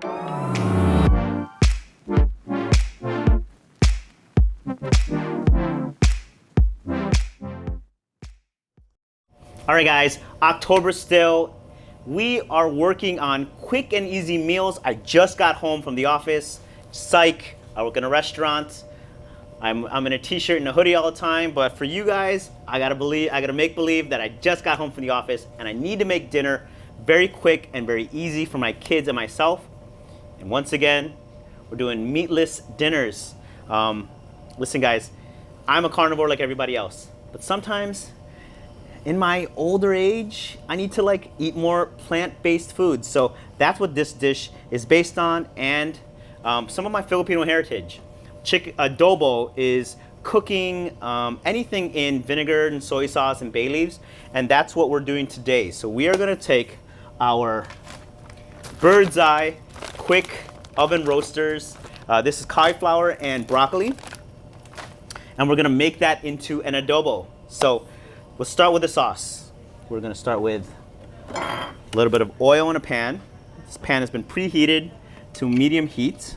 All right, guys, October still. We are working on quick and easy meals. I just got home from the office. Psych, I work in a restaurant. I'm in a t-shirt and a hoodie all the time, but for you guys, I gotta make believe that I just got home from the office and I need to make dinner very quick and very easy for my kids and myself. And once again, we're doing meatless dinners. Listen, guys, I'm a carnivore like everybody else, but sometimes in my older age, I need to eat more plant-based foods. So that's what this dish is based on, and some of my Filipino heritage. Adobo is cooking anything in vinegar and soy sauce and bay leaves, and that's what we're doing today. So we are gonna take our bird's eye quick oven roasters. This is cauliflower and broccoli, and we're gonna make that into an adobo. So we'll start with the sauce. We're gonna start with a little bit of oil in a pan. This pan has been preheated to medium heat.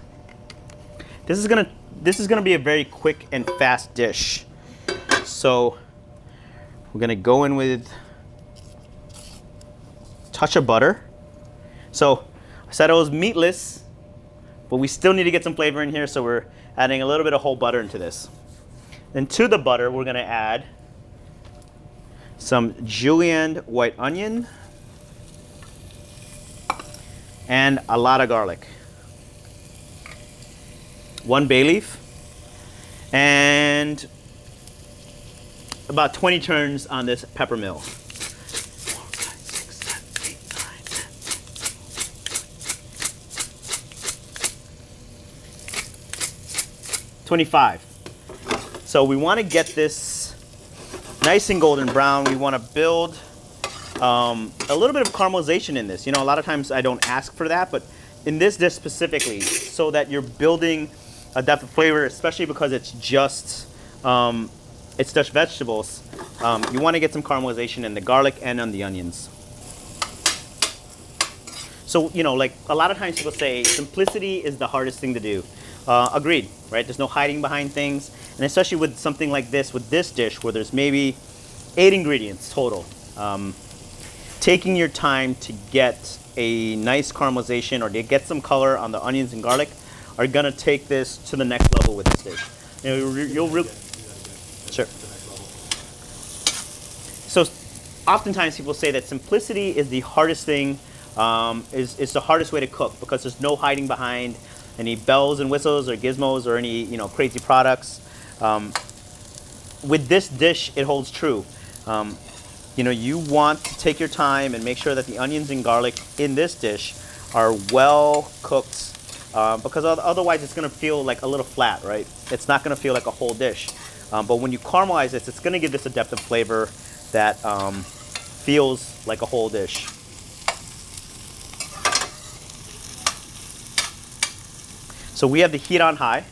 This is gonna be a very quick and fast dish. So we're gonna go in with a touch of butter. So I said it was meatless, but we still need to get some flavor in here, so we're adding a little bit of whole butter into this. Then to the butter, we're gonna add some julienne white onion and a lot of garlic. 1 bay leaf and about 20 turns on this pepper mill. 25. So we want to get this nice and golden brown. We want to build a little bit of caramelization in this. You know, a lot of times I don't ask for that, but in this dish specifically, so that you're building a depth of flavor, especially because it's just vegetables. You want to get some caramelization in the garlic and on the onions. So, you know, like a lot of times people say simplicity is the hardest thing to do. Agreed, right? There's no hiding behind things. And especially with something like this, with this dish where there's maybe 8 ingredients total. Taking your time to get a nice caramelization or to get some color on the onions and garlic are gonna take this to the next level with this dish. You know, sure. So oftentimes people say that simplicity is the hardest thing, is the hardest way to cook because there's no hiding behind any bells and whistles or gizmos or any, you know, crazy products. With this dish, it holds true. You know, you want to take your time and make sure that the onions and garlic in this dish are well cooked, because otherwise it's going to feel like a little flat, right? It's not going to feel like a whole dish. But when you caramelize this, it's going to give this a depth of flavor that feels like a whole dish. So we have the heat on high.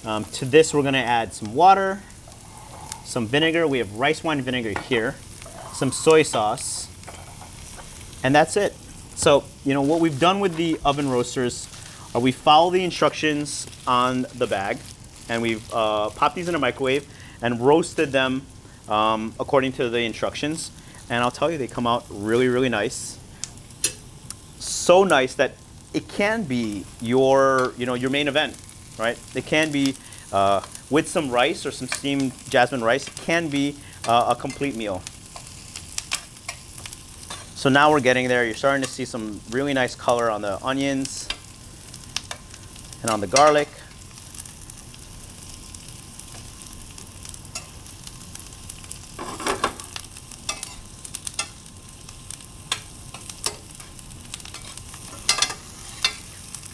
To this, we're going to add some water, some vinegar. We have rice wine vinegar here, some soy sauce, and that's it. So, you know, what we've done with the oven roasters are we follow the instructions on the bag, and we've popped these in a microwave and roasted them according to the instructions. And I'll tell you, they come out really, really nice. So nice that it can be your, you know, your main event, right? It can be with some rice or some steamed jasmine rice. It can be a complete meal. So now we're getting there. You're starting to see some really nice color on the onions and on the garlic.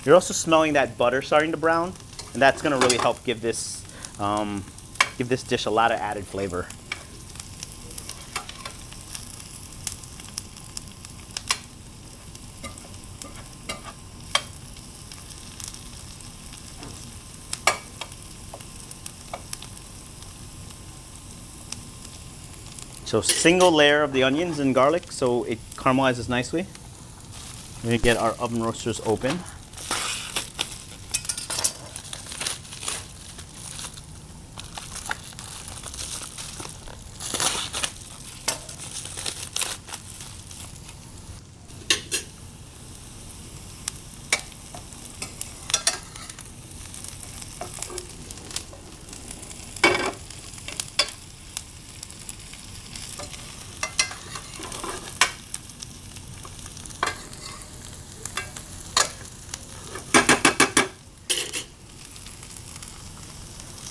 You're also smelling that butter starting to brown, and that's going to really help give this dish a lot of added flavor. So single layer of the onions and garlic, so it caramelizes nicely. gonna get our oven roasters open.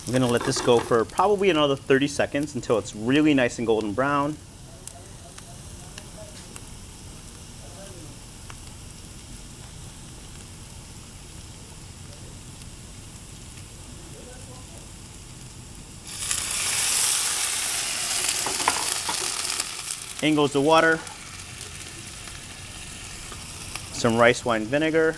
I'm gonna let this go for probably another 30 seconds until it's really nice and golden brown. In goes the water, some rice wine vinegar,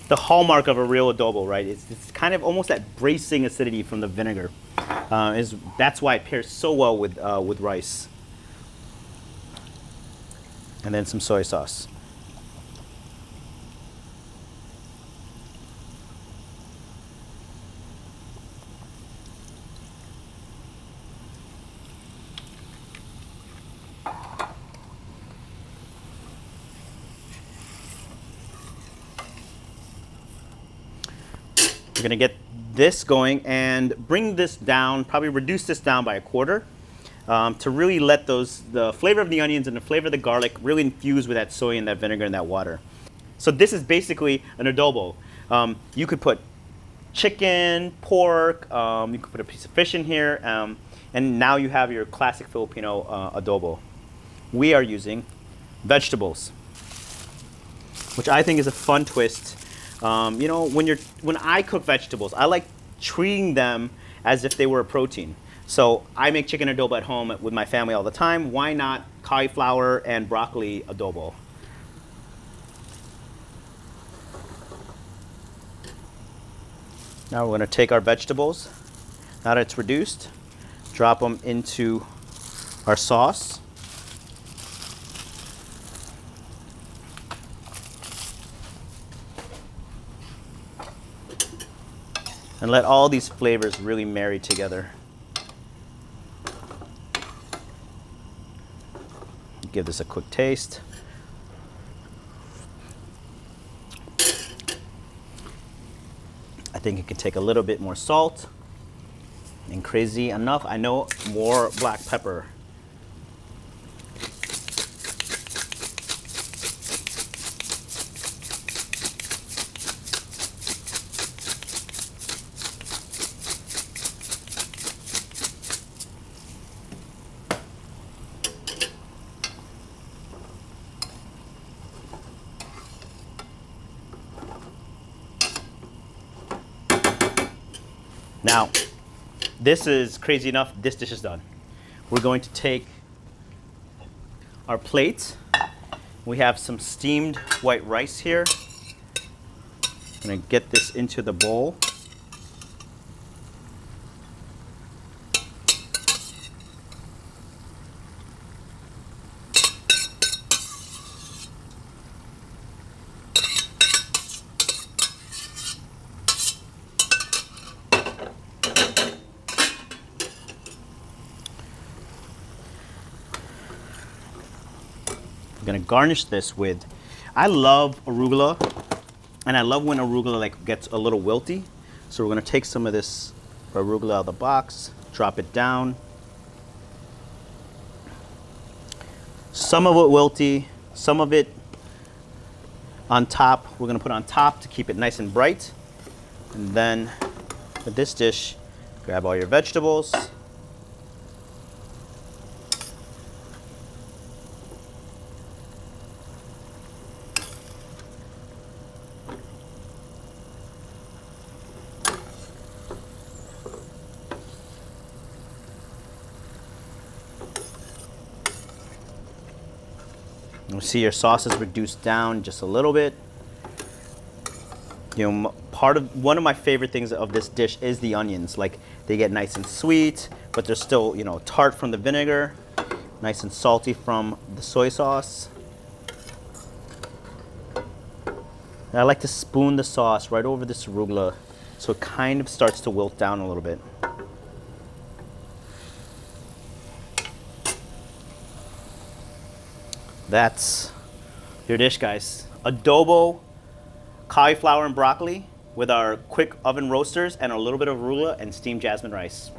the hallmark of a real adobo, right? It's kind of almost that bracing acidity from the vinegar. That's why it pairs so well with rice. And then some soy sauce. We're gonna get this going and bring this down, probably reduce this down by a quarter to really let the flavor of the onions and the flavor of the garlic really infuse with that soy and that vinegar and that water. So this is basically an adobo. You could put chicken, pork, you could put a piece of fish in here, and now you have your classic Filipino adobo. We are using vegetables, which I think is a fun twist. You know, when I cook vegetables, I like treating them as if they were a protein. So I make chicken adobo at home with my family all the time. Why not cauliflower and broccoli adobo? Now we're going to take our vegetables, now that it's reduced, drop them into our sauce. And let all these flavors really marry together. Give this a quick taste. I think it could take a little bit more salt. And crazy enough, I know, more black pepper. Now, this is crazy enough, this dish is done. We're going to take our plate. We have some steamed white rice here. I'm gonna get this into the bowl. I'm gonna garnish this with, I love arugula, and I love when arugula like gets a little wilty. So we're gonna take some of this arugula out of the box, drop it down. Some of it wilty, some of it on top. We're gonna put on top to keep it nice and bright. And then with this dish, grab all your vegetables. You'll see your sauce is reduced down just a little bit. You know, one of my favorite things of this dish is the onions. Like, they get nice and sweet, but they're still, you know, tart from the vinegar. Nice and salty from the soy sauce. And I like to spoon the sauce right over this arugula so it kind of starts to wilt down a little bit. That's your dish, guys. Adobo, cauliflower and broccoli with our quick oven roasters and a little bit of arugula and steamed jasmine rice.